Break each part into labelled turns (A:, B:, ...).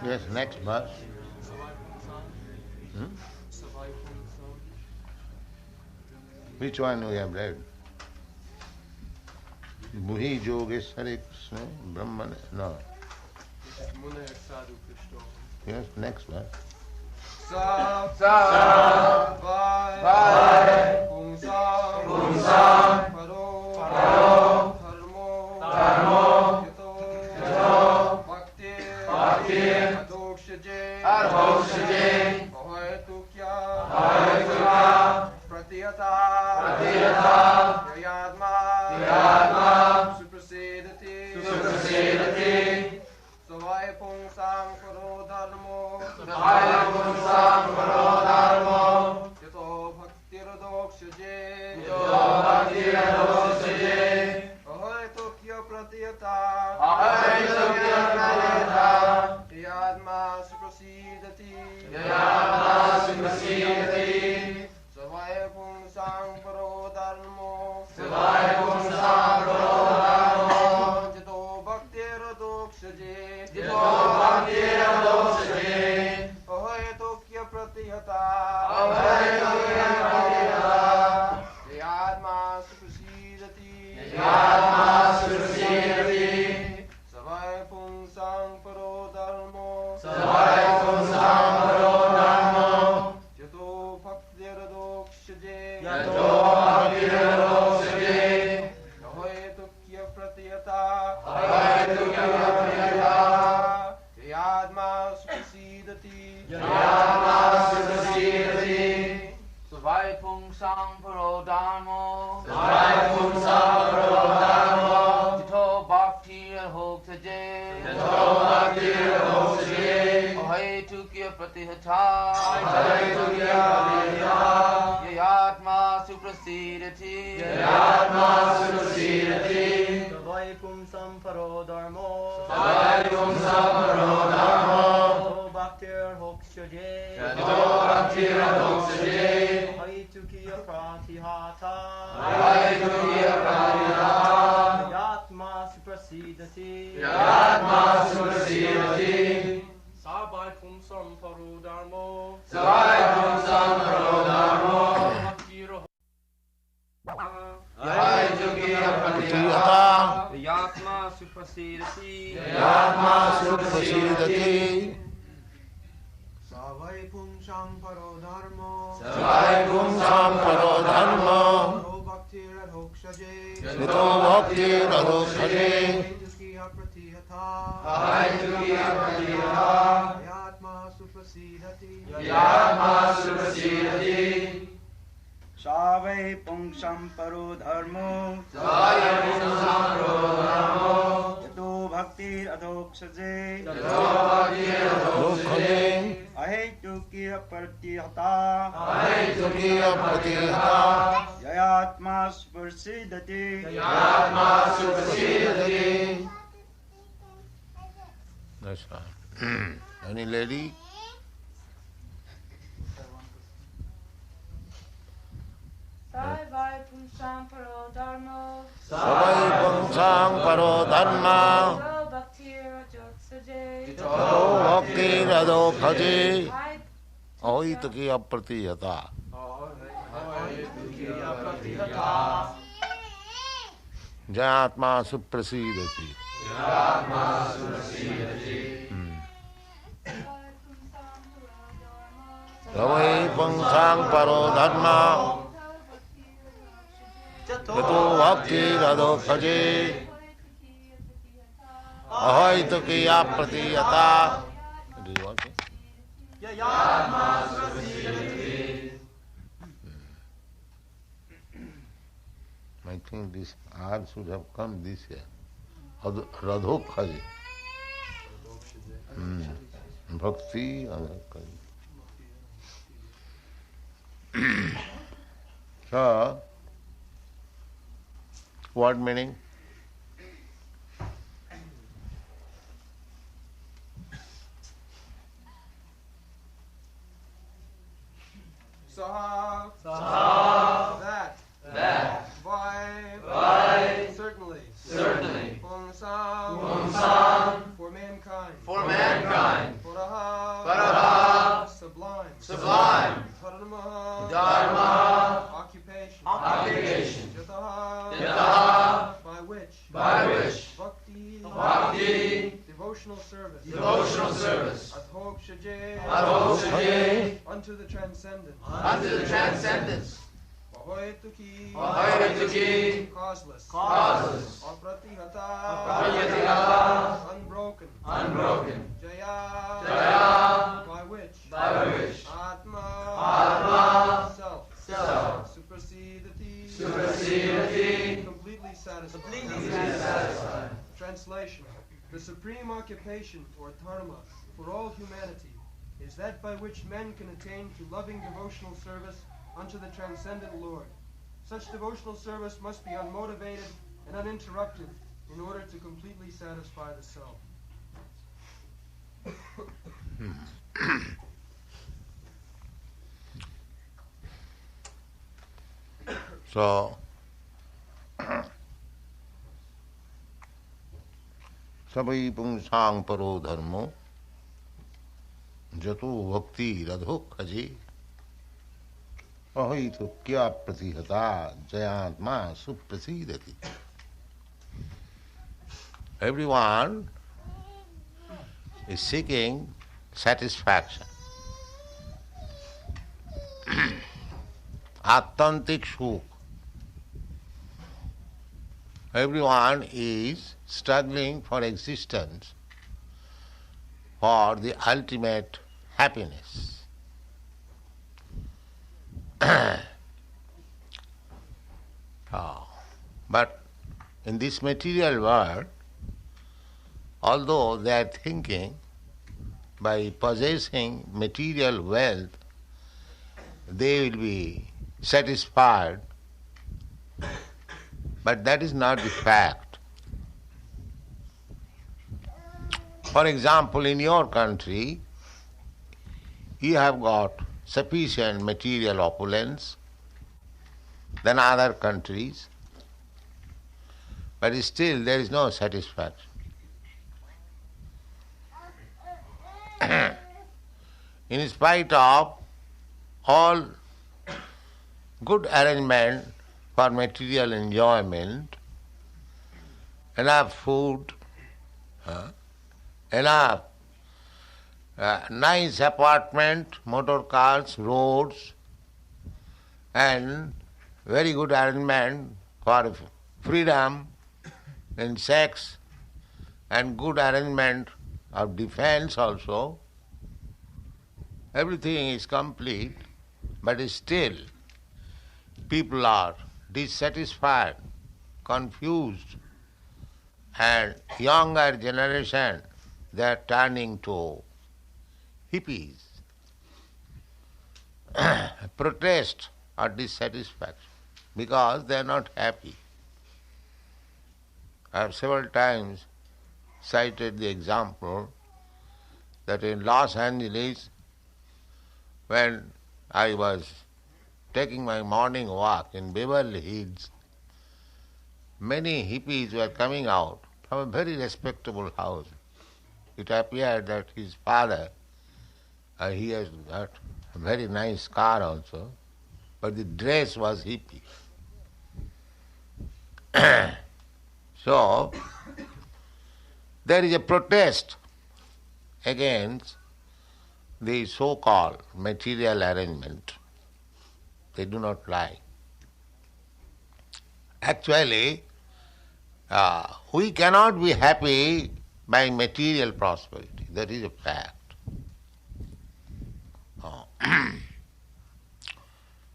A: Yes, next verse. Hmm? Which one we have read? Buhi Yogeshwari Krishna Brahman. No. Yes, next verse.
B: Sa vai pungsam paro dharmo yato bhakti adokshaje ahoytu kya pratiyata yadma suprasedati savai pungsam paro dharmo yato bhaktiradokshje ahoytu kya pratiyata yadma suprasedati savai pungsam paro dharmo yato bhaktiradokshje ahoytu kya pratiyata yadma suprasedati savai pungsam paro dharmo yato bhaktiradokshje ahoytu kya pratiyata yadma suprasedati savai pungsam paro dharmo yato bhaktiradokshje ahoytu kya pratiyata yadma suprasedati
C: savai pungsam paro dharmo yato bhaktiradokshje ahoytu kya pratiyata yadma suprasedati savai pungsam paro dharmo yadma suprasedati
B: savai pungsam paro dharmo yato bhaktiradokshje kya pratiyata yadma suprasedati
C: savai pungsam paro dharmo yato bhaktiradokshje ahoytu kya pratiyata yadma suprasedati
A: That's fine. Any lady?
D: Savai pungsam paro dharmo
A: Savai pungsam paro dharma
D: yato bhaktiradokshje
A: bhaktiradokshje ahoytu kya pratiyata yadma suprasedati savai pungsam paro dharma yato bhaktiradokshje ahoytu kya pratiyata. Do you want to? I think this R should have come this year. Radhokhaji. Bhakti. So, what meaning?
B: Saha. That. Why. Certainly. Pungsam. For mankind. devotional service.
E: Devotional service.
B: Adhokshaje.
E: Adhokshaje.
B: Unto the transcendent.
E: Unto the transcendence.
B: Vahoituki.
E: Vahoituki.
B: Causeless.
E: Causeless.
B: Apratihata.
E: Apratihata.
B: Unbroken.
E: Unbroken.
B: Jaya.
E: Jaya.
B: By which.
E: By which.
B: Atma.
E: Atma.
B: Self.
E: Self.
B: Supersedity.
E: Supersedity.
B: Completely satisfied.
E: Completely satisfied.
B: Translation. The supreme occupation, or tarah, for all humanity is that by which men can attain to loving devotional service unto the transcendent Lord. Such devotional service must be unmotivated and uninterrupted in order to completely satisfy the self.
A: So, sabai pungsang paro dharmo jato bhakti radho khaji ahaitu kya pratihata jayatma suprasidati. Everyone is seeking satisfaction. Attantik sukh. Everyone is struggling for existence, for the ultimate happiness. But in this material world, although they are thinking by possessing material wealth, they will be satisfied, but that is not the fact. For example, in your country, you have got sufficient material opulence than other countries, but still there is no satisfaction. In spite of all good arrangement for material enjoyment, enough food, enough nice apartment, motor cars, roads, and very good arrangement for freedom in sex, and good arrangement of defense also. Everything is complete, but still people are dissatisfied, confused, and younger generation, they are turning to hippies, protest or dissatisfaction, because they are not happy. I have several times cited the example that in Los Angeles, when I was taking my morning walk in Beverly Hills, many hippies were coming out from a very respectable house. It appeared that his father, he has got a very nice car also, but the dress was hippie. So, there is a protest against the so-called material arrangement. They do not like. Actually, we cannot be happy by material prosperity. That is a fact.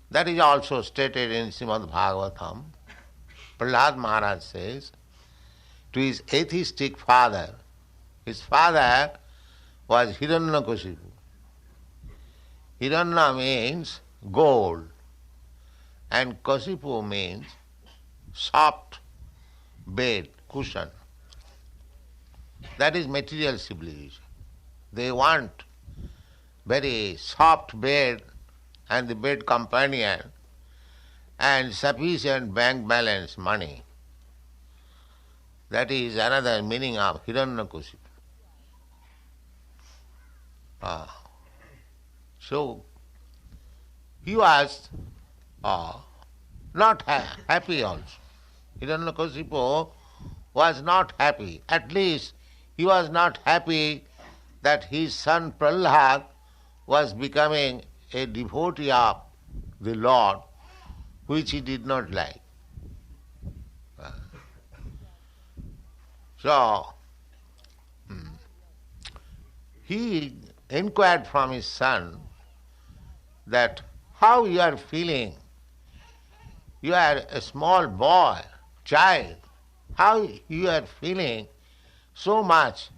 A: That is also stated in Srimad Bhagavatam. Prahlad Maharaj says to his atheistic father, his father was Hiranyakashipu. Hiranya means gold, and Kashipu means soft bed, cushion. That is material civilization. They want very soft bed and the bed companion and sufficient bank balance, money. That is another meaning of Hiranyakashipu. So, he was not happy also. Hiranyakashipu was not happy. At least He was not happy that his son Prahlad was becoming a devotee of the Lord, which he did not like. So, he inquired from his son that how you are feeling. You are a small boy, child. How you are feeling so much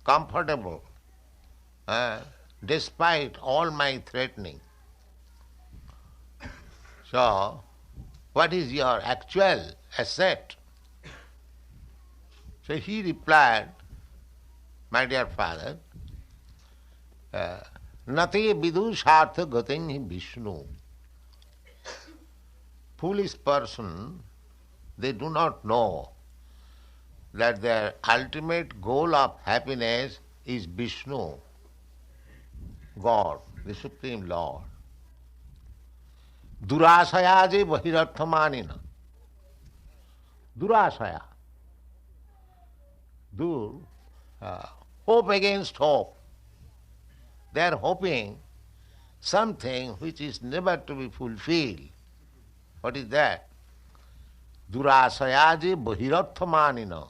A: comfortable despite all my threatening. So, what is your actual asset? So he replied, my dear father, Nati vidushartha gatin Vishnu. Foolish person, they do not know that their ultimate goal of happiness is Vishnu, God, the Supreme Lord. Durasaya je bahirarthamanina. Durasaya. Hope against hope. They are hoping something which is never to be fulfilled. What is that? Durasayaji bahirarthamanina.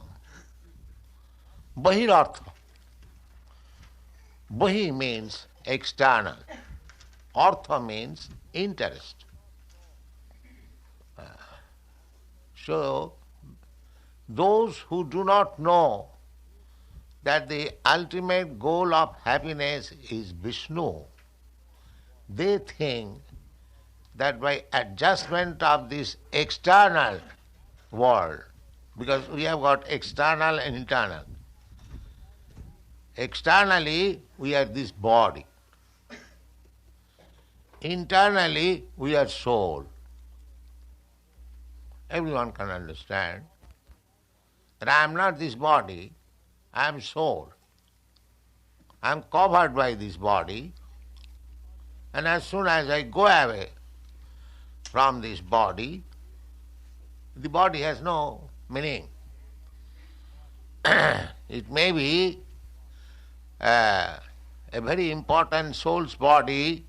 A: Bahirartha. Bahi means external. Artha means interest. So, those who do not know that the ultimate goal of happiness is Vishnu, they think that by adjustment of this external world, because we have got external and internal. Externally, we are this body. Internally, we are soul. Everyone can understand that I am not this body, I am soul. I am covered by this body, and as soon as I go away from this body, the body has no meaning. It may be a very important soul's body,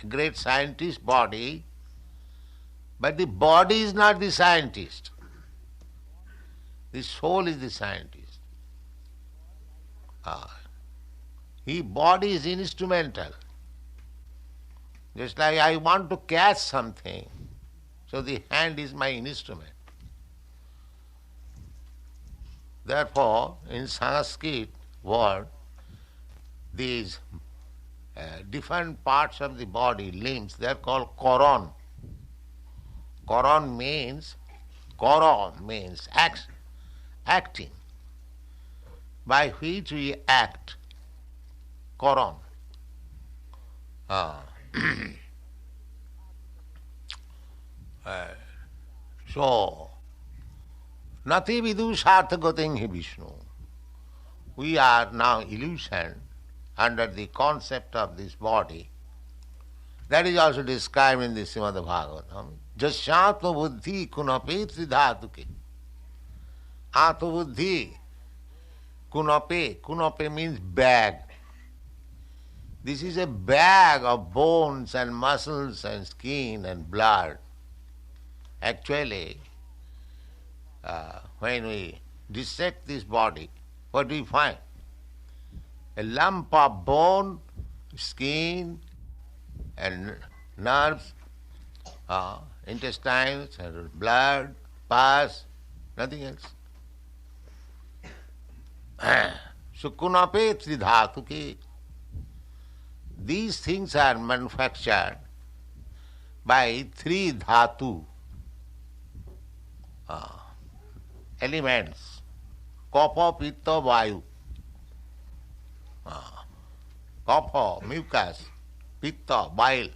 A: a great scientist's body, but the body is not the scientist. The soul is the scientist. His body is instrumental. Just like I want to catch something, so the hand is my instrument. Therefore, in Sanskrit word, these different parts of the body, limbs, they are called koron. Koron means acting, by which we act. Koron. So, nati vidushartha gating hi Vishnu. We are now illusioned under the concept of this body. That is also described in the Srimad Bhagavatam. Jasyatma buddhi kunape tridhatuke. Atma buddhi kunape. Kunape means bag. This is a bag of bones and muscles and skin and blood. Actually, when we dissect this body, what do we find? A lump of bone, skin, and nerves, intestines, and blood, pus, nothing else. Sukunape tridhatuke. These things are manufactured by three dhatu elements: kapha, pitta, vayu. Kapha, mucus, pitta, bile,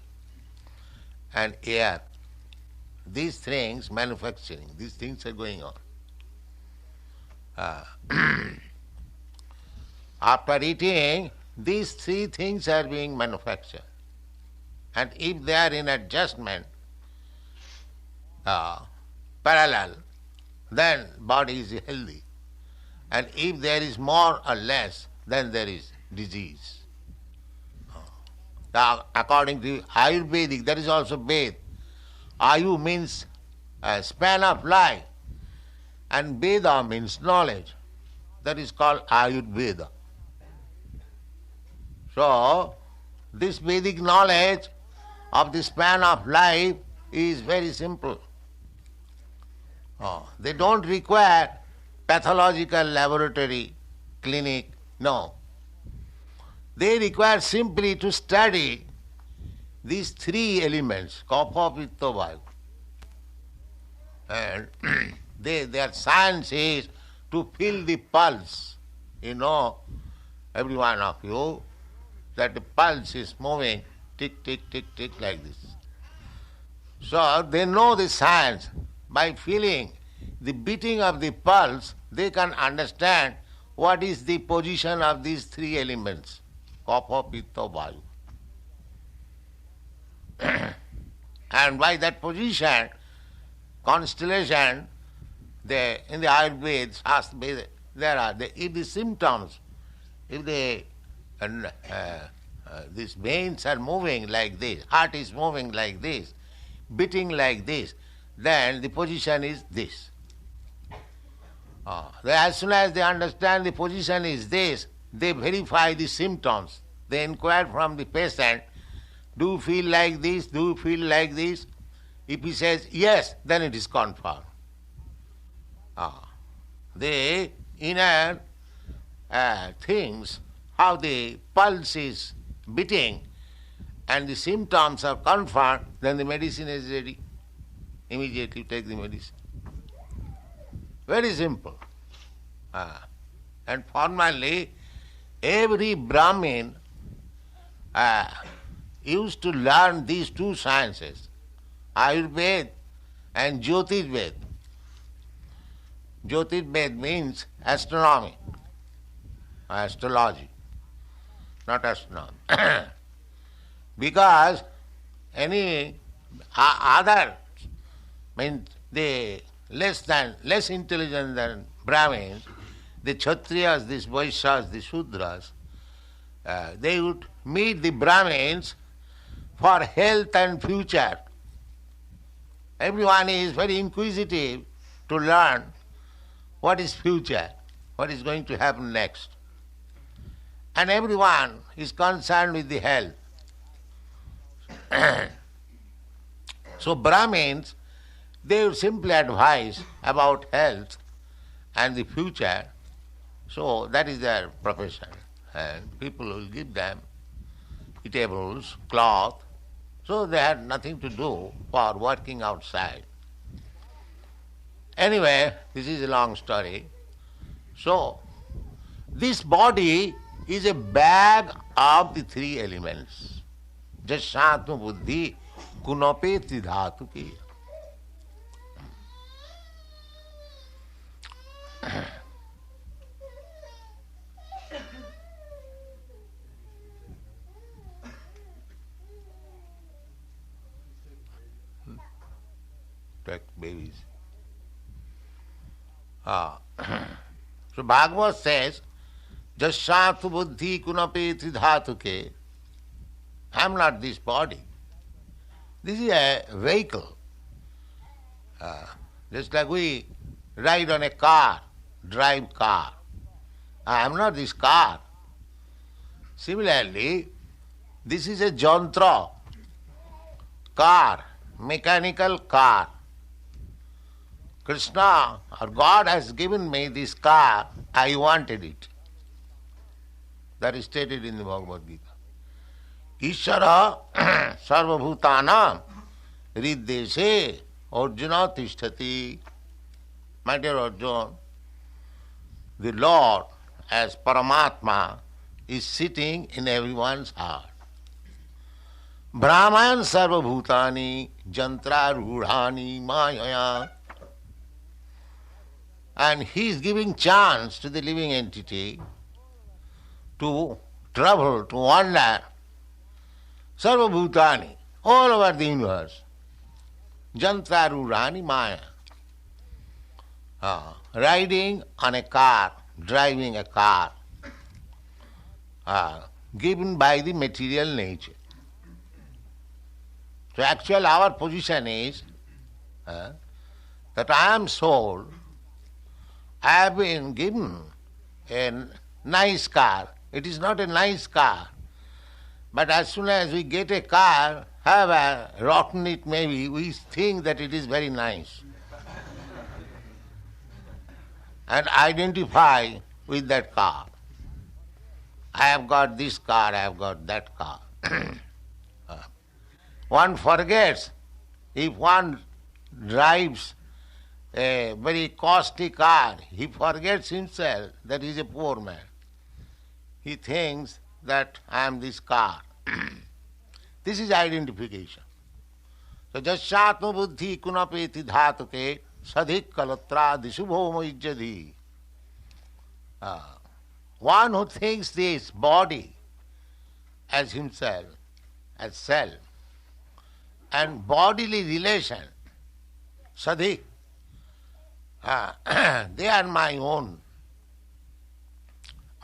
A: and air. These things manufacturing, these things are going on. After eating, these three things are being manufactured. And if they are in adjustment, parallel, then body is healthy. And if there is more or less, then there is disease. Now, according to Ayurvedic, that is also Ved. Ayu means a span of life, and Veda means knowledge. That is called Ayurveda. So, this Vedic knowledge of the span of life is very simple. They don't require pathological laboratory, clinic, no. They require simply to study these three elements, kapha, pitta, vayu. And their science is to feel the pulse. You know, every one of you, that the pulse is moving, tick, tick, tick, tick, like this. So they know the science. By feeling the beating of the pulse, they can understand what is the position of these three elements, kapha, pitta, vayu. And by that position, constellation, in the Ayurveda, if the symptoms, if these veins are moving like this, heart is moving like this, beating like this, then the position is this. As soon as they understand the position is this, they verify the symptoms. They inquire from the patient, do you feel like this, do you feel like this? If he says yes, then it is confirmed. The inner things, how the pulse is beating and the symptoms are confirmed, then the medicine is ready. Immediately take the medicine. Very simple. And formerly, every Brahmin used to learn these two sciences, Ayurveda and Jyotirveda. Jyotirveda means astronomy, astrology, not astronomy. Because any other means the less intelligent than Brahmins, the Kshatriyas, the Vaishyas, the Shudras, they would meet the Brahmins for health and future. Everyone is very inquisitive to learn what is future, what is going to happen next. And everyone is concerned with the health. So Brahmins, they would simply advise about health and the future. So that is their profession. And people will give them eatables, cloth. So they had nothing to do for working outside. Anyway, this is a long story. So, this body is a bag of the three elements. Jashatma buddhi kunapeti dhatu ki. Take babies. So Bhagavad says, Jasyatu buddhi kunapeti dhatuke. I am not this body. This is a vehicle. Just like we ride on a car, drive car. I am not this car. Similarly, this is a jantra, car, mechanical car. Krishna or God has given me this car, I wanted it. That is stated in the Bhagavad Gita. Ishara sarvabhutanam riddeshe Arjuna tishtati. My dear Arjuna, the Lord as Paramatma is sitting in everyone's heart. Brahman sarvabhutani jantra rudhani mayaya. And he is giving chance to the living entity to travel, to wander, sarva bhutani, all over the universe. Jantra rurani maya. Riding on a car, driving a car given by the material nature. So actually our position is that I am soul, I have been given a nice car. It is not a nice car. But as soon as we get a car, however rotten it may be, we think that it is very nice. And identify with that car. I have got this car, I have got that car. One forgets, if one drives a very costly car, he forgets himself that he is a poor man. He thinks that I am this car. This is identification. So jashatma buddhi kunapeti dhatuke sadhik kalatra disubhoma ijjadhi. One who thinks this body as himself, as self, and bodily relation, sadhik, they are my own,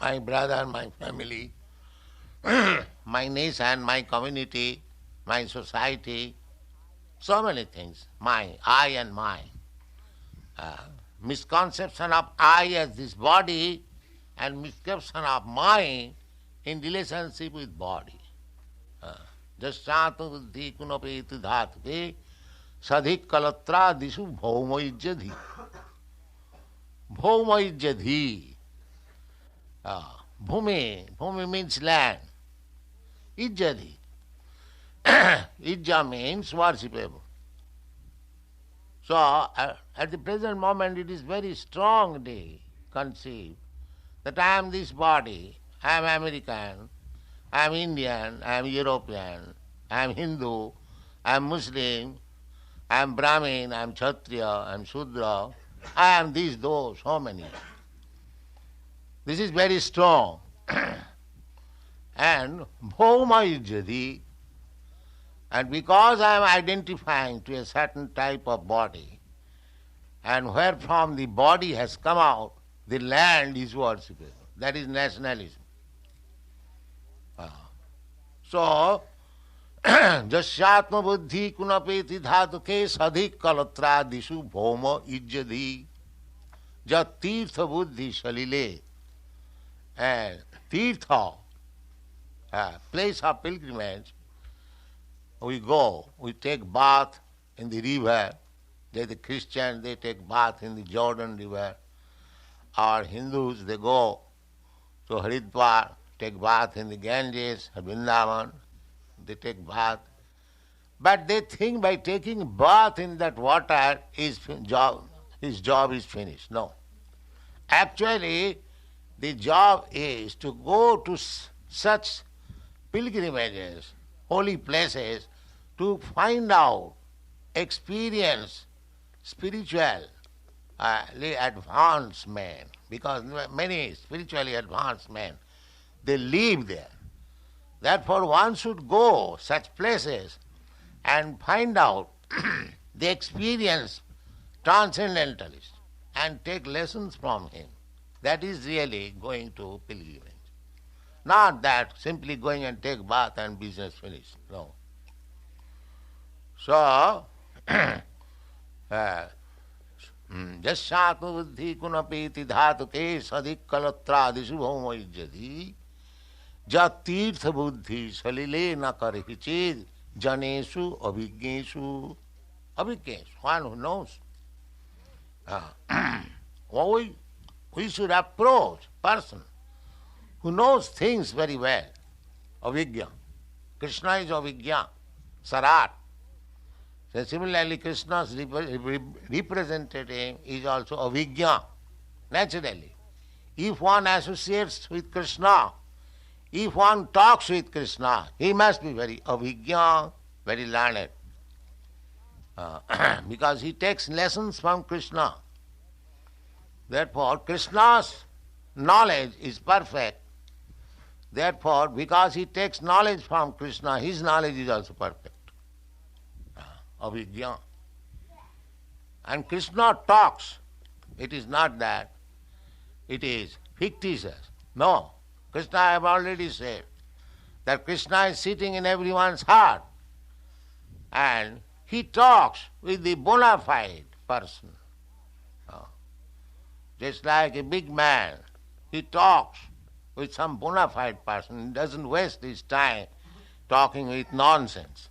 A: my brother, my family, my nation, my community, my society, so many things, my, I and mine. Misconception of I as this body and misconception of mine in relationship with body. Jasyātu buddhi kunapeti dhātuke sadhik kalatra disu bhauma ijjadhi. Bhauma ijjadhi. Bhumi means land. Ijjadhi. Ijja means worshipable. So at the present moment it is very strongly conceived that I am this body, I am American, I am Indian, I am European, I am Hindu, I am Muslim, I am Brahmin, I am Kshatriya, I am Shudra, I am these, those, so many. This is very strong. And bhauma ijjati, and because I am identifying to a certain type of body, and where from the body has come out, the land is worshipable. That is nationalism. So, jasyatma buddhi kunapeti dhatuke sadhik kalatra disu bhoma ijjadhi jat tirtha buddhi salile. And tirtha, place of pilgrimage, we go, we take bath in the river. The Christians, they take bath in the Jordan river. Our Hindus, they go to Haridwar, take bath in the Ganges, Vrindavan, they take bath. But they think by taking bath in that water, his job is finished. No. Actually, the job is to go to such pilgrimages, holy places, to find out, experience spiritually advanced men, because many spiritually advanced men, they live there. Therefore one should go such places and find out the experience transcendentalist and take lessons from him. That is really going to pilgrimage. Not that simply going and take bath and business finished. No. So, jasyātma buddhi kunapeti dhātuke sadhik kalatra disu bhauma ijjati jat tirtha buddhi salile na karhi chid janesu abhignesu. Abhignesu, one who knows. We should approach person who knows things very well. Avijñā. Krishna is avijñā, sarat. So similarly, Krishna's representative is also avijñā, naturally. If one associates with Krishna, if one talks with Krishna, he must be very avijñā, very learned. Because he takes lessons from Krishna. Therefore, Krishna's knowledge is perfect. Therefore, because he takes knowledge from Krishna, his knowledge is also perfect. Avijñā. And Krishna talks. It is not that. It is fictitious. No. Krishna, I have already said that Krishna is sitting in everyone's heart and he talks with the bona fide person. Just like a big man, he talks with some bona fide person. He doesn't waste his time talking with nonsense.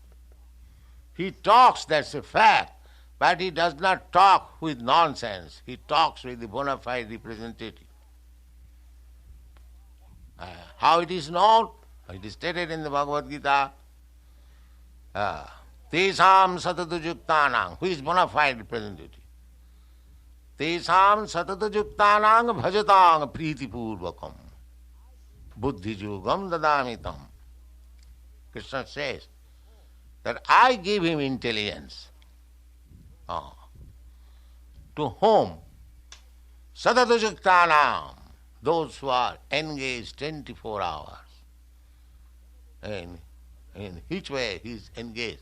A: He talks, that's a fact, but he does not talk with nonsense. He talks with the bona fide representative. How it is known? It is stated in the Bhagavad Gita. Tesam satadujuktanang, who is bona fide representative? Tesam satadujuktanang bhajatang priti purvakam buddhijugam dadamitam. Krishna says that I give him intelligence. To whom? Satadujuktanam, those who are engaged 24 hours. And in which way he is engaged?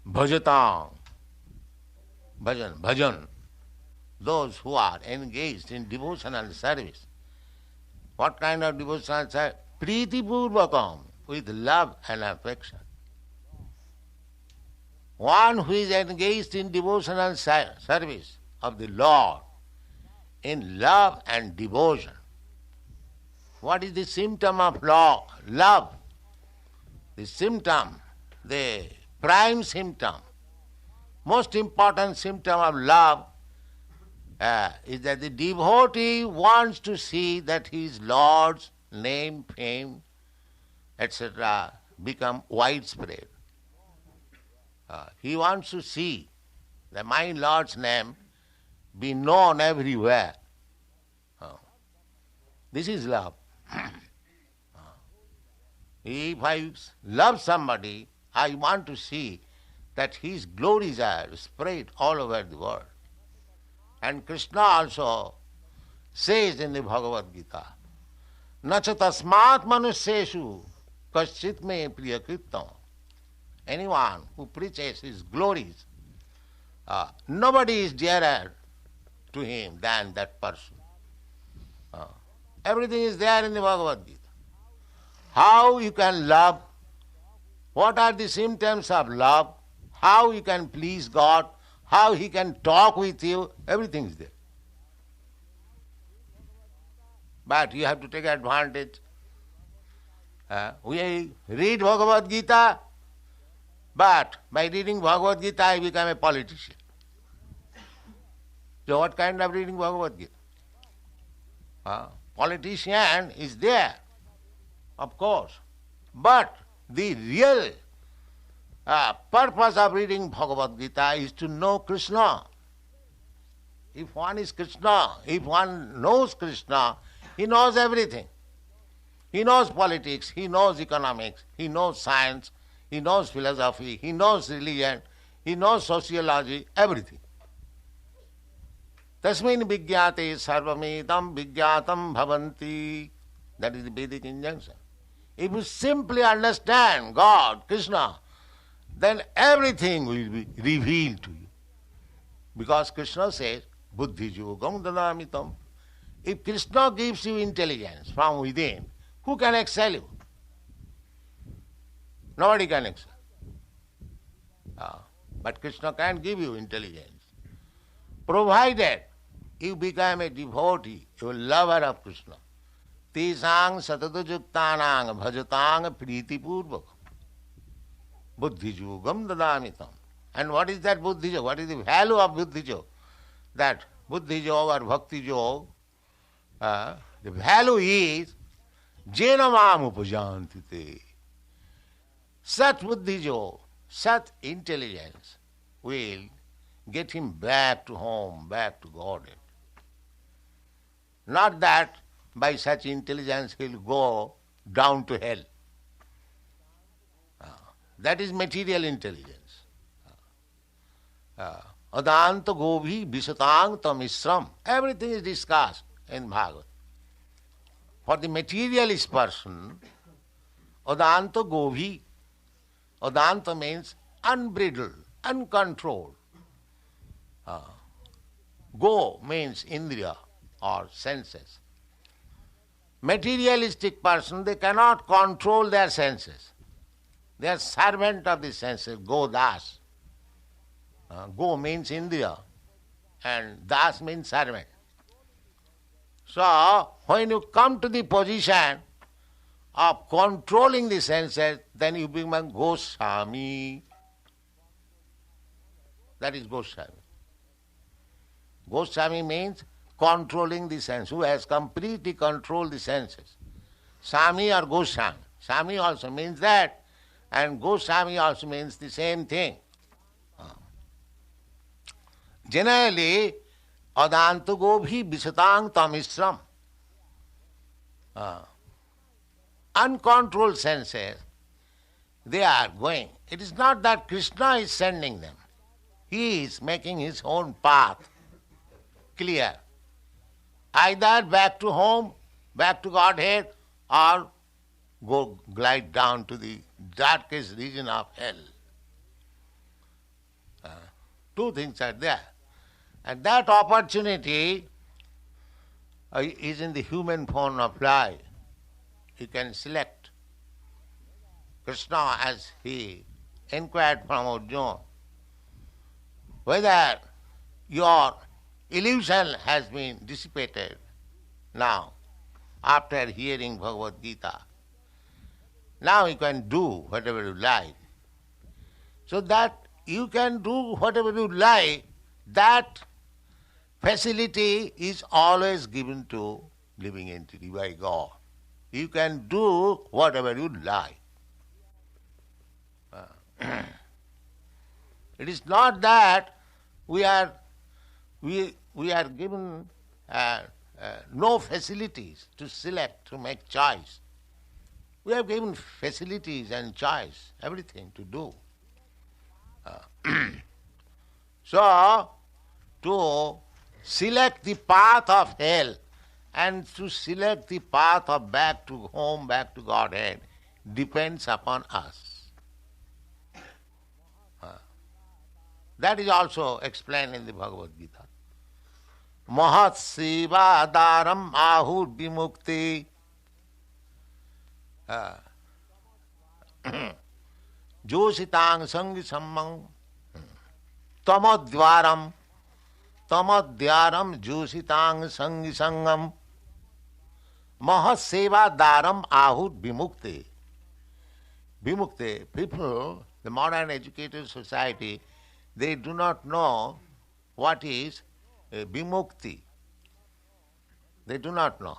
A: Bhajatam, bhajan, those who are engaged in devotional service. What kind of devotional service? Priti purvakam, with love and affection. One who is engaged in devotional service of the Lord, in love and devotion. What is the symptom of love? The symptom, the prime symptom, most important symptom of love is that the devotee wants to see that his Lord's name, fame, etc. become widespread. He wants to see that my Lord's name be known everywhere. This is love. If I love somebody, I want to see that his glories are spread all over the world. And Krishna also says in the Bhagavad Gita, Nacha tasmat manusyeshu kaschit me priyakritam. Anyone who preaches his glories, nobody is dearer to him than that person. Everything is there in the Bhagavad Gita. How you can love, what are the symptoms of love, how you can please God, how he can talk with you, everything is there. But you have to take advantage. We read Bhagavad Gita, but by reading Bhagavad Gita I become a politician. So what kind of reading Bhagavad Gita? Politician is there, of course, but the real purpose of reading Bhagavad Gita is to know Krishna. If one is Krishna, if one knows Krishna, he knows everything. He knows politics, he knows economics, he knows science, he knows philosophy, he knows religion, he knows sociology, everything. Tasmin vigyate sarvamedam vigyatam bhavanti. That is the Vedic injunction. If you simply understand God, Krishna, then everything will be revealed to you. Because Krishna says, buddhi yogam dadamitam. If Krishna gives you intelligence from within, who can excel you? Nobody can excel. But Krishna can give you intelligence, provided you become a devotee, a lover of Krishna. Tesang satadujuktanang bhajatang priti purvakam buddhijogam dadamitam. And what is that buddhijog? What is the value of buddhijog? That buddhijog or bhakti jog, the value is jena mam upajanti te. Sat buddhijog, sat intelligence will get him back to home, back to Godhead. Not that by such intelligence he'll go down to hell. That is material intelligence. Adanta govi visatang tamisram. Everything is discussed in Bhagavad. For the materialist person, adanta govi, adanta means unbridled, uncontrolled. Go means indriya or senses. Materialistic person, they cannot control their senses. They are servant of the senses, go das. Go means India and das means servant. So, when you come to the position of controlling the senses, then you become Goswami. That is Goswami. Goswami means controlling the sense, who has completely controlled the senses. Swami or Goswami. Swami also means that, and Goswami also means the same thing. Generally, adantago bhi visatang tamishram. Uncontrolled senses, they are going. It is not that Krishna is sending them. He is making his own path clear. Either back to home, back to Godhead, or go glide down to the darkest region of hell. Two things are there. And that opportunity is in the human form of life. You can select. Krishna, as he inquired from Arjuna, whether your illusion has been dissipated now, after hearing Bhagavad Gita. Now you can do whatever you like. So that you can do whatever you like, that facility is always given to living entity by God. You can do whatever you like. It is not that we are given no facilities to select, to make choice. We are given facilities and choice, everything to do. So, to select the path of hell and to select the path of back to home, back to Godhead, depends upon us. That is also explained in the Bhagavad Gita. Mahat seva daram ahud vimukti. Jositang sangi sammang tamadvaram jositang sangi sangam mahat seva daram ahud vimukti. Vimukti, people, the modern educated society, they do not know what is vimukti. They do not know.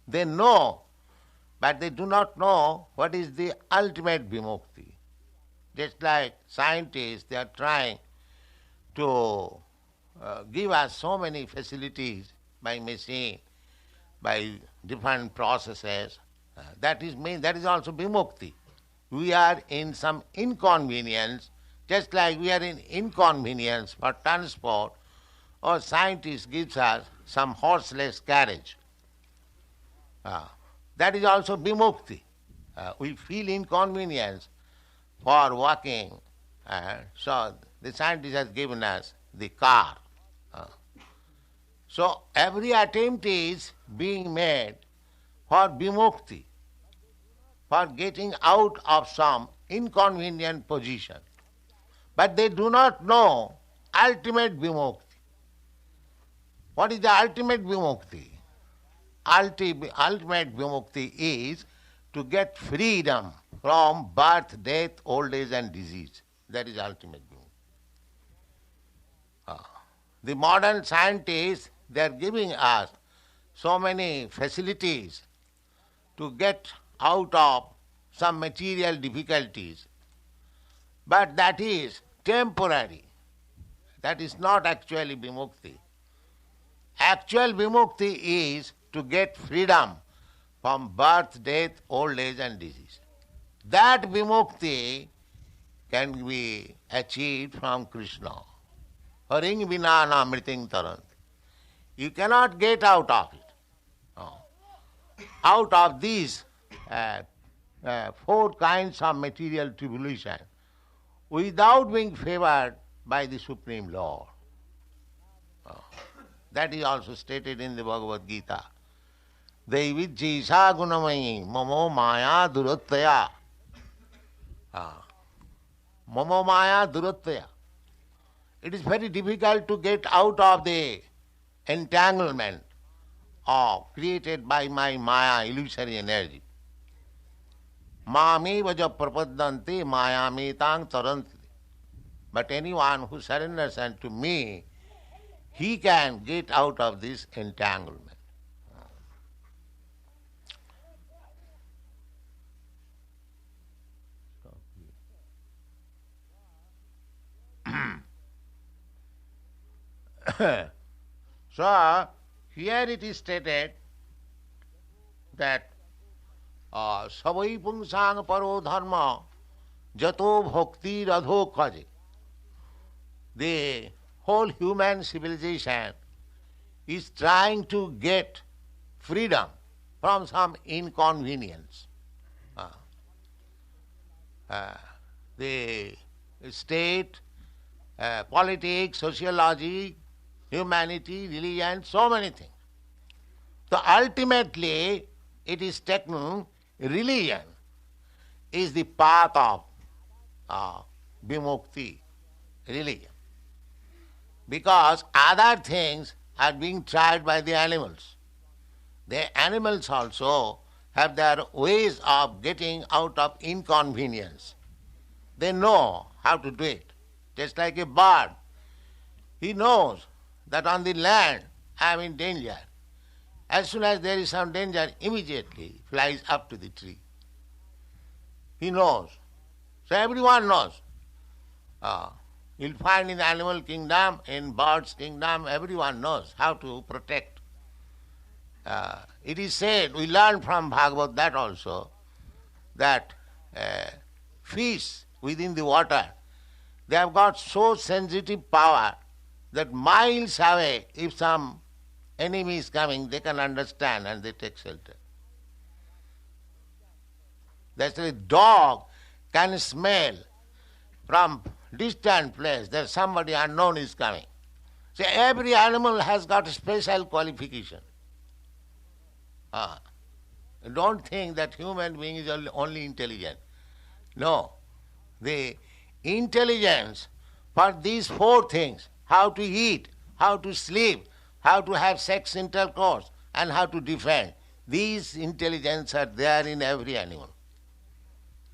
A: They know, but they do not know what is the ultimate vimukti. Just like scientists, they are trying to give us so many facilities by machine, by different processes. That is also vimukti. We are in some inconvenience, just like we are in inconvenience for transport, or scientist gives us some horseless carriage. That is also vimukti. We feel inconvenience for walking, so the scientist has given us the car. So every attempt is being made for vimukti, for getting out of some inconvenient position. But they do not know ultimate vimukti. What is the ultimate vimukti? Ultimate vimukti is to get freedom from birth, death, old age and disease. That is ultimate vimukti. The modern scientists, they are giving us so many facilities to get out of some material difficulties. But that is temporary. That is not actually vimukti. Actual vimukti is to get freedom from birth, death, old age and disease. That vimukti can be achieved from Krishna. Haring vinana mriting tarant. You cannot get out of it. Out of these four kinds of material tribulation without being favored by the Supreme Lord. That is also stated in the Bhagavad Gita. Deivijjisa gunamayi mamo maya durattaya. Mamo maya durattaya. It is very difficult to get out of the entanglement created by my maya, illusory energy. Mami vaja prapadanti maya metang taranti. But anyone who surrenders unto me, he can get out of this entanglement. So, here it is stated that savai pungsang paro dharma jato bhakti radho khaje. The whole human civilization is trying to get freedom from some inconvenience. The state, politics, sociology, humanity, religion, so many things. So ultimately it is taken, religion is the path of vimukti, religion. Because other things are being tried by the animals. The animals also have their ways of getting out of inconvenience. They know how to do it. Just like a bird, he knows that on the land I am in danger. As soon as there is some danger, immediately flies up to the tree. He knows. So everyone knows. You'll find in the animal kingdom, in birds kingdom, everyone knows how to protect. It is said, we learn from Bhagavad that also, that fish within the water, they have got so sensitive power that miles away, if some enemy is coming, they can understand and they take shelter. That's why a dog can smell from distant place that somebody unknown is coming. So every animal has got a special qualification. Don't think that human being is only intelligent. No. The intelligence for these four things, how to eat, how to sleep, how to have sex intercourse, and how to defend, these intelligence are there in every animal.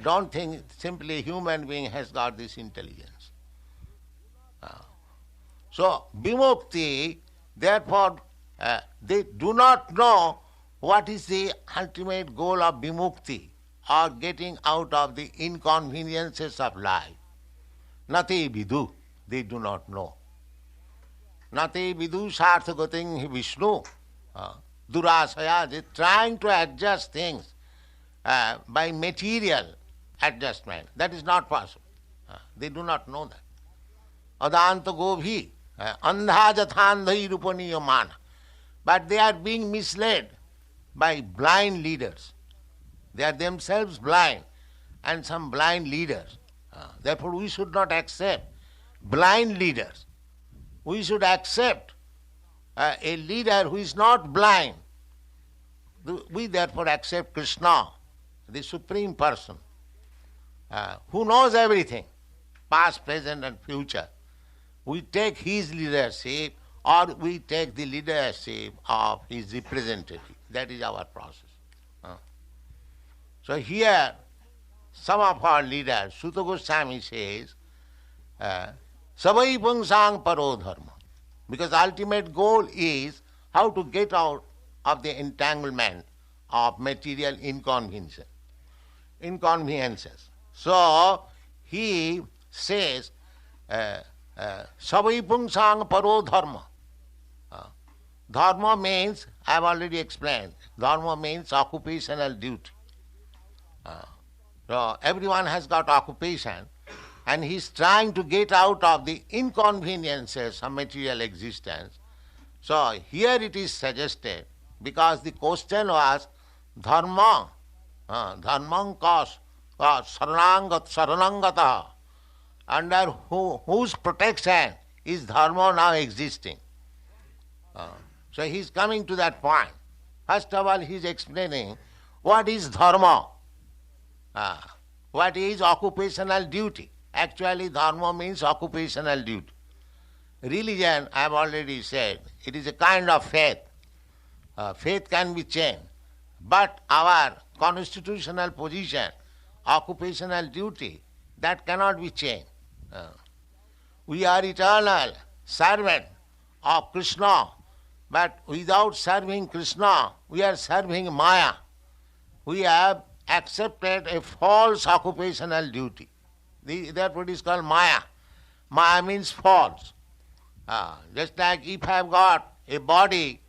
A: Don't think simply human being has got this intelligence. So, vimukti, therefore, they do not know what is the ultimate goal of vimukti, or getting out of the inconveniences of life. Nati vidu, they do not know. Nati vidu sarthagating hi Vishnu. Durasaya, they are trying to adjust things by material adjustment. That is not possible. They do not know that. Adanta gobhi, andha jathandhai rupaniyamana. But they are being misled by blind leaders. They are themselves blind, and some blind leaders. Therefore we should not accept blind leaders. We should accept a leader who is not blind. We therefore accept Krishna, the Supreme Person, who knows everything, past, present and future. We take his leadership, or we take the leadership of his representative. That is our process. So here, some of our leaders, Sutta Goswami says, Savai Pungsang Paro Dharma. Because ultimate goal is how to get out of the entanglement of material inconveniences. So he says, Savai Pungsang Paro Dharma. Dharma means, I have already explained, dharma means occupational duty. So everyone has got occupation, and he is trying to get out of the inconveniences of material existence. So here it is suggested, because the question was dharma, dharmang kas saranangata, under whose protection is dharma now existing. So he is coming to that point, First of all, he is explaining what is dharma, what is occupational duty. Actually, dharma means occupational duty. Religion, I have already said, it is a kind of faith. Faith can be changed. But our constitutional position, occupational duty, that cannot be changed. We are eternal servant of Krishna, but without serving Krishna, we are serving Maya. We have accepted a false occupational duty. That's what is called Maya. Maya means false. Just like if I have got a body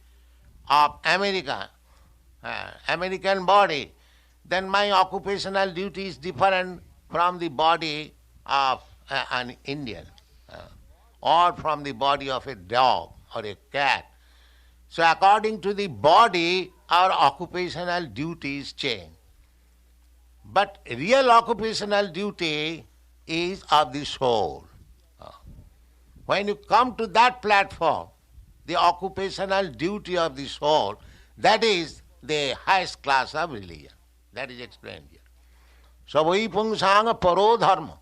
A: of American body, then my occupational duty is different from the body of an Indian or from the body of a dog or a cat. So according to the body, our occupational duties change. But real occupational duty is of the soul. When you come to that platform, the occupational duty of the soul, that is the highest class of religion. That is explained here. Savai pungsang paro dharma.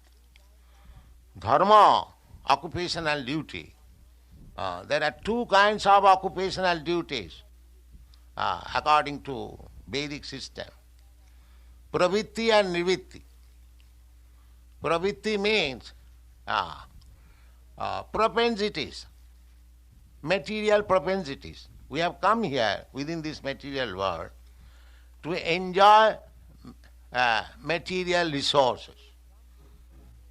A: Dharma, occupational duty. There are two kinds of occupational duties according to Vedic system. Pravritti and nivṛtti. Pravritti means propensities, material propensities. We have come here within this material world to enjoy material resources.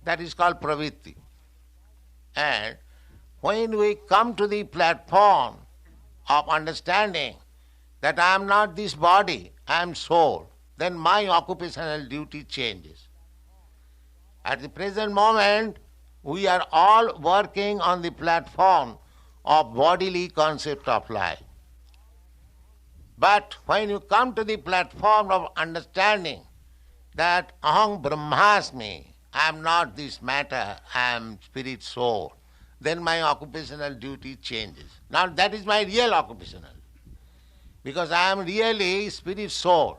A: That is called pravritti. And when we come to the platform of understanding that I am not this body, I am soul, then my occupational duty changes. At the present moment, we are all working on the platform of bodily concept of life. But when you come to the platform of understanding that aham brahmasmi, I am not this matter, I am spirit soul, then my occupational duty changes. Now that is my real occupational, because I am really spirit soul.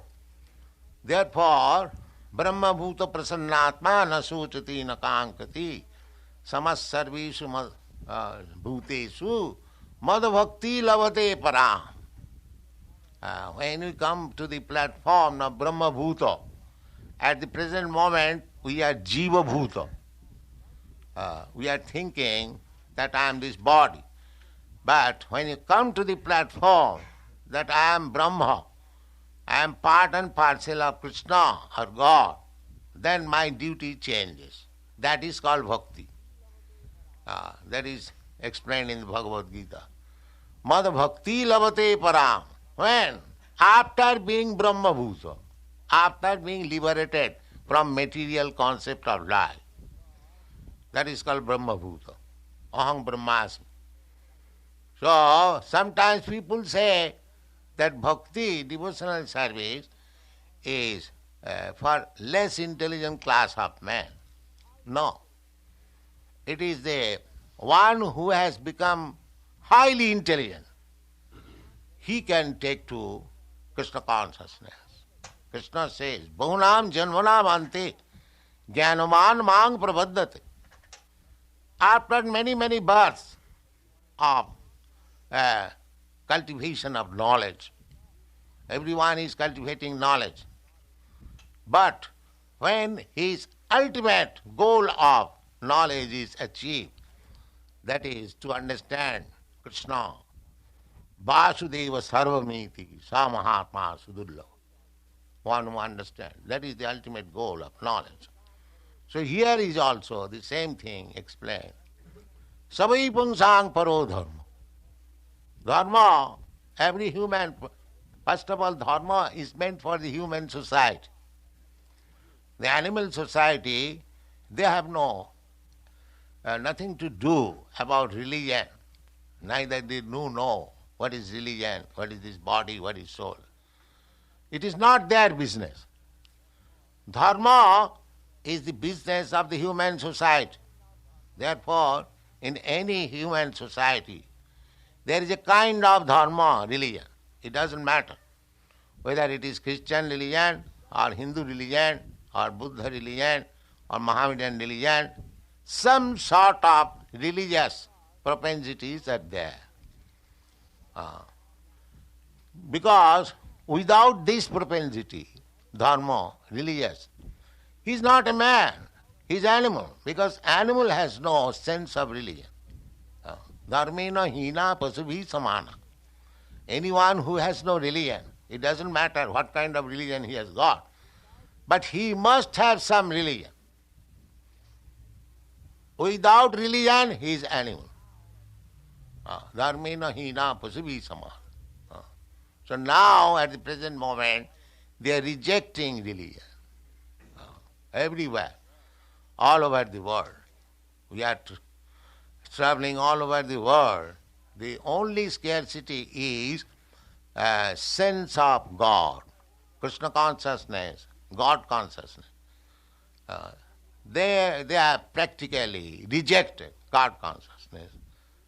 A: Therefore, brahma bhuta prasannatma na suchati na kankati samas sarvishu bhutesu mad bhakti lavate param. When we come to the platform of brahma bhuta, at the present moment we are jiva bhuta. We are thinking that I am this body. But when you come to the platform that I am Brahma, I am part and parcel of Krishna or God, then my duty changes. That is called bhakti. That is explained in the Bhagavad Gita. Mad bhakti lavate param. When? After being Brahma bhuta, after being liberated from material concept of life. That is called Brahma bhuta. Aham brahmasmi. So, sometimes people say that bhakti, devotional service, is for less intelligent class of man. No. It is the one who has become highly intelligent. He can take to Krishna consciousness. Krishna says, Bahunam janmanam ante jnanaman mang prabhaddate. After many, many births of cultivation of knowledge, everyone is cultivating knowledge. But when his ultimate goal of knowledge is achieved, that is to understand Krishna, Vasudeva Sarvamiti, Sa Mahatma Sudurlava. One who understands. That is the ultimate goal of knowledge. So here is also the same thing explained. Savai pungsang paro dharma. Dharma, every human, first of all, dharma is meant for the human society. The animal society, they have nothing to do about religion. Neither they know what is religion, what is this body, what is soul. It is not their business. Dharma is the business of the human society. Therefore, in any human society, there is a kind of dharma, religion. It doesn't matter. whether it is Christian religion or Hindu religion or Buddha religion or Mohammedan religion, some sort of religious propensities are there. Because without this propensity, dharma, religious, he is not a man, he is animal, because animal has no sense of religion. Dharmena hina pasubhi samana. Anyone who has no religion, it doesn't matter what kind of religion he has got, but he must have some religion. Without religion, he is animal. Dharmena hina pasubhi samana. So now, at the present moment, they are rejecting religion. Everywhere, all over the world. We are traveling all over the world. The only scarcity is a sense of God, Krishna consciousness, God consciousness. They are practically rejected God consciousness.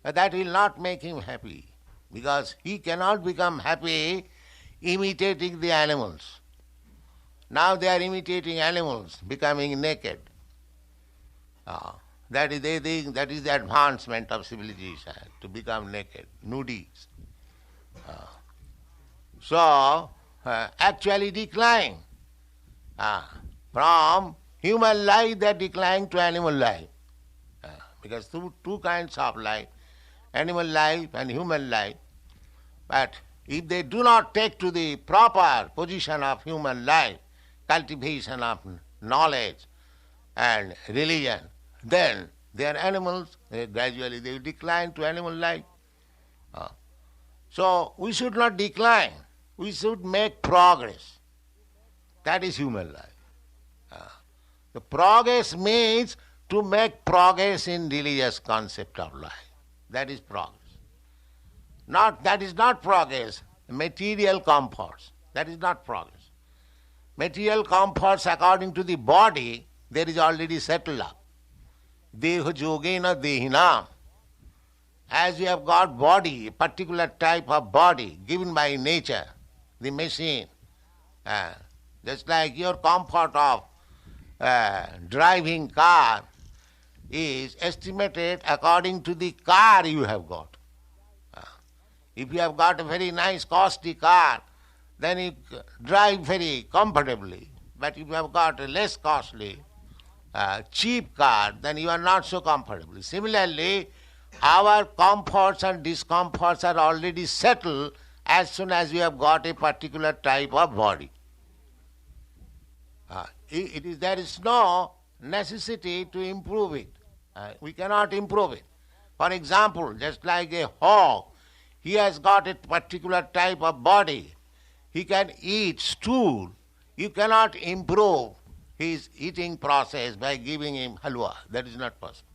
A: But that will not make him happy, because he cannot become happy imitating the animals. Now they are imitating animals, becoming naked. That is, they think that is the advancement of civilization, to become naked, nudies. Actually decline. From human life they are declining to animal life. Because two kinds of life, animal life and human life. But if they do not take to the proper position of human life, cultivation of knowledge and religion, then they are animals. Gradually they will decline to animal life. So we should not decline. We should make progress. That is human life. The progress means to make progress in religious concept of life. That is progress. That is not progress. Material comforts. That is not progress. Material comforts according to the body, there is already settled up. Deha yogena dehinam. As you have got body, a particular type of body given by nature, the machine, just like your comfort of driving car is estimated according to the car you have got. If you have got a very nice costly car, then you drive very comfortably. But if you have got a less costly, cheap car, then you are not so comfortable. Similarly, our comforts and discomforts are already settled as soon as we have got a particular type of body. There is no necessity to improve it. We cannot improve it. For example, just like a hog, he has got a particular type of body. He can eat stool. You cannot improve his eating process by giving him halwa. That is not possible.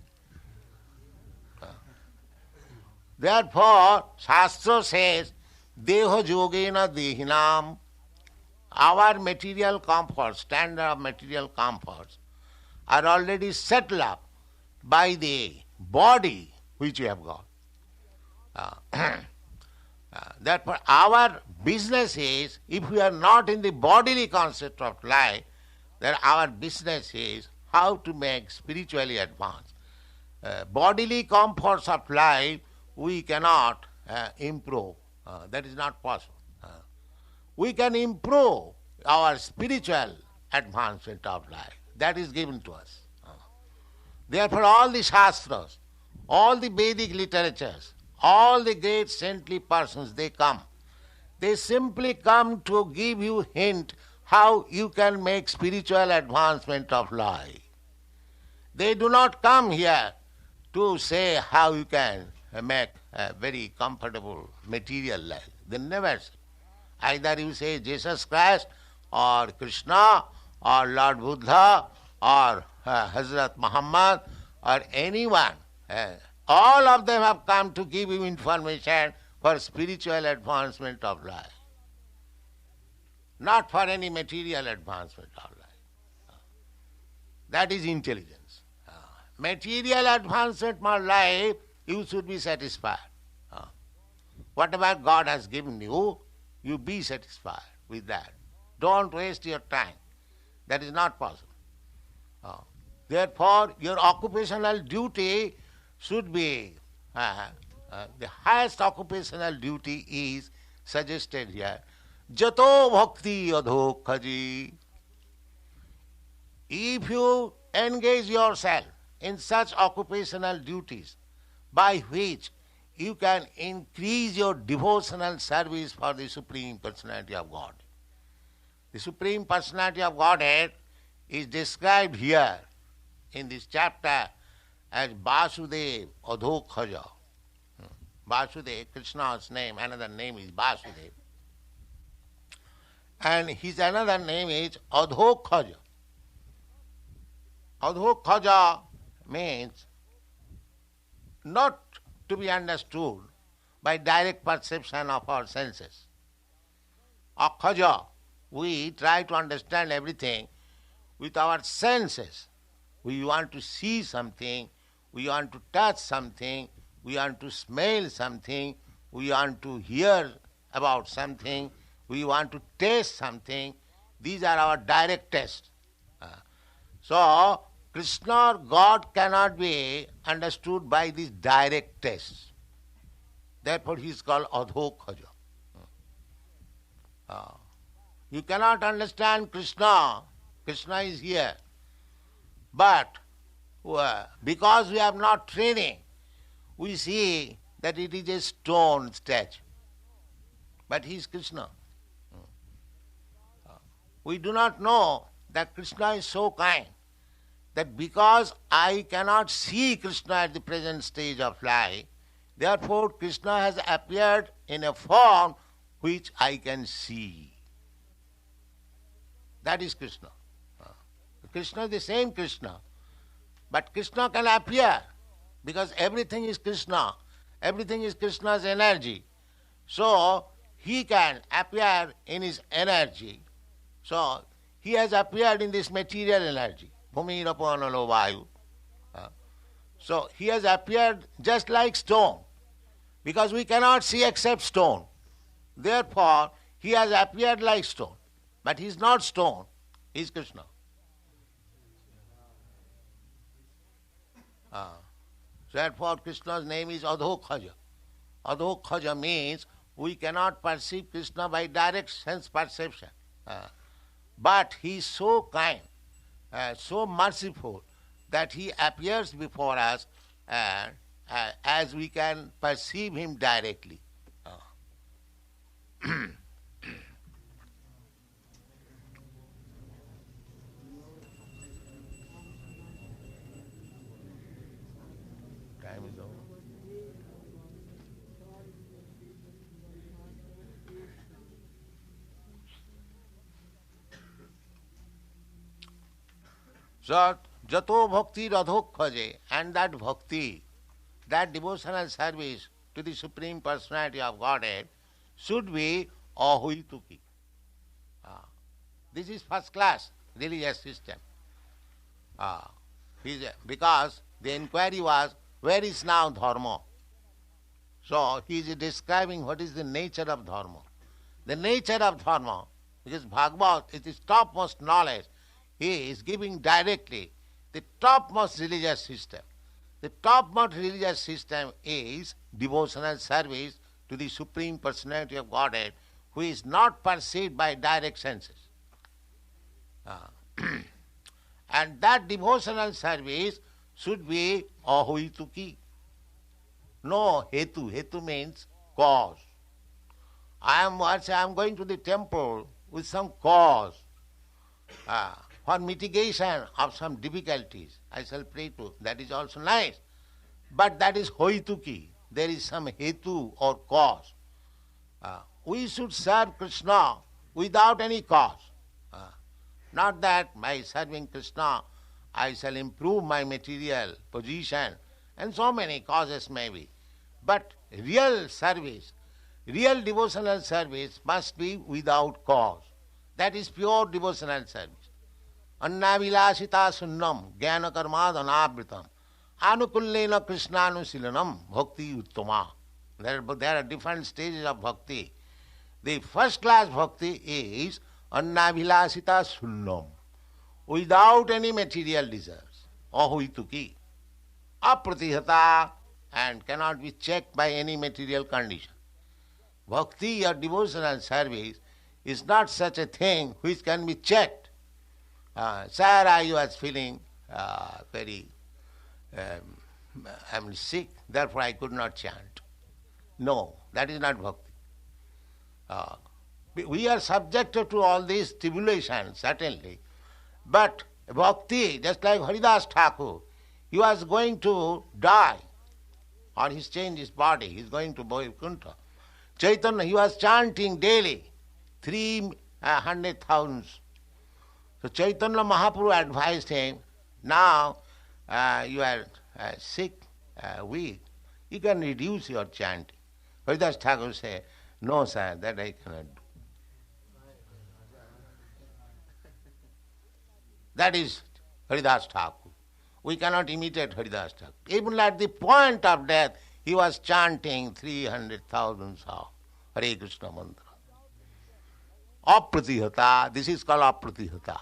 A: Therefore, Shastra says, Deho yogena dehinam. Our material comforts, standard of material comforts, are already settled up by the body which we have got. Therefore, our business is, if we are not in the bodily concept of life, then our business is how to make spiritually advanced. Bodily comforts of life we cannot improve. That is not possible. We can improve our spiritual advancement of life. That is given to us. Therefore, all the Shastras, all the Vedic literatures, all the great saintly persons, they come. They simply come to give you hint how you can make spiritual advancement of life. They do not come here to say how you can make a very comfortable material life. They never say. Either you say Jesus Christ or Krishna or Lord Buddha or Hazrat Muhammad or anyone. All of them have come to give you information for spiritual advancement of life, not for any material advancement of life. That is intelligence. Material advancement of life, you should be satisfied. Whatever God has given you, you be satisfied. with that. Don't waste your time. That is not possible. Therefore, your occupational duty should be, the highest occupational duty is suggested here. Jato bhakti adho khaji. If you engage yourself in such occupational duties by which you can increase your devotional service for the Supreme Personality of God. The Supreme Personality of Godhead is described here in this chapter as Vasudev Adhokhaja. Vasudev, Krishna's name, another name is Vasudev. And his another name is Adhokhaja. Adhokhaja means not to be understood by direct perception of our senses. Akhaja, we try to understand everything with our senses. We want to see something, we want to touch something, we want to smell something, we want to hear about something, we want to taste something. These are our direct tests. So, Krishna or God cannot be understood by these direct tests. Therefore he is called Adhokhaja. You cannot understand Krishna. Krishna is here. But because we have not training, we see that it is a stone statue. But he is Krishna. We do not know that Krishna is so kind that because I cannot see Krishna at the present stage of life, therefore Krishna has appeared in a form which I can see. That is Krishna. Krishna is the same Krishna. But Krishna can appear because everything is Krishna. Everything is Krishna's energy. So he can appear in his energy. So he has appeared in this material energy. Bhumi rapanalo vayu. So he has appeared just like stone. Because we cannot see except stone. Therefore, he has appeared like stone. But he is not stone. He is Krishna. Therefore, Krishna's name is Adhokhaja. Adhokhaja means we cannot perceive Krishna by direct sense perception. But he is so kind, so merciful, that he appears before us as we can perceive him directly. Time is over. So, Jato Bhakti Radhokhaje, and that bhakti, that devotional service to the Supreme Personality of Godhead should be ahuituki. This is first class religious system. Because the inquiry was, where is now dharma? So he is describing what is the nature of dharma. The nature of dharma, because Bhagavad, it is topmost knowledge, he is giving directly the topmost religious system. The topmost religious system is devotional service to the Supreme Personality of Godhead, who is not perceived by direct senses. And that devotional service should be ahuituki. No hetu. Hetu means cause. I am going to the temple with some cause. For mitigation of some difficulties, I shall pray to. That is also nice. But that is hoituki. There is some hetu or cause. We should serve Krishna without any cause. Not that by serving Krishna I shall improve my material position, and so many causes may be. But real service, real devotional service must be without cause. That is pure devotional service. Annavilasita sunnam jnana karmad anavritam anukullena krishnanu silanam bhakti uttama. There are different stages of bhakti. The first class bhakti is annabhilasita sunnam, without any material desires. Ahuituki, apratihata, and cannot be checked by any material condition. Bhakti or devotional service is not such a thing which can be checked. Sir, I was feeling very sick, therefore I could not chant. No, that is not bhakti. We are subjected to all these tribulations, certainly. But bhakti, just like Haridas Thakur, he was going to die, or he's changed his body, he's going to Vaikuntha. Chaitanya, he was chanting daily, 300,000. So Chaitanya Mahaprabhu advised him, now you are sick, weak, you can reduce your chanting. Haridas Thakur said, no sir, that I cannot do. That is Haridas Thakur. We cannot imitate Haridas Thakur. Even at the point of death, he was chanting 300,000 of Hare Krishna mantra. Apratihata, this is called apratihata.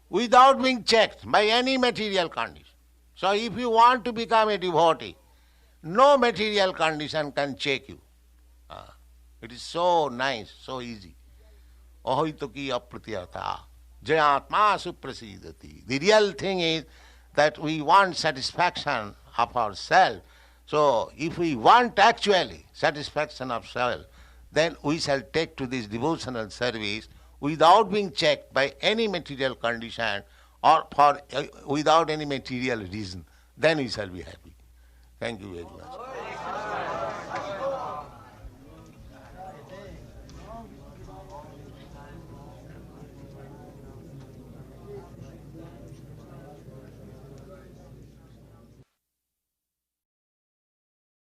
A: Without being checked by any material condition. So if you want to become a devotee, no material condition can check you. It is so nice, so easy. Ahoituki apratihata. Jayatma suprasidati. The real thing is that we want satisfaction of ourselves. So if we want actually satisfaction of self, then we shall take to this devotional service without being checked by any material condition or without any material reason. Then we shall be happy. Thank you very much.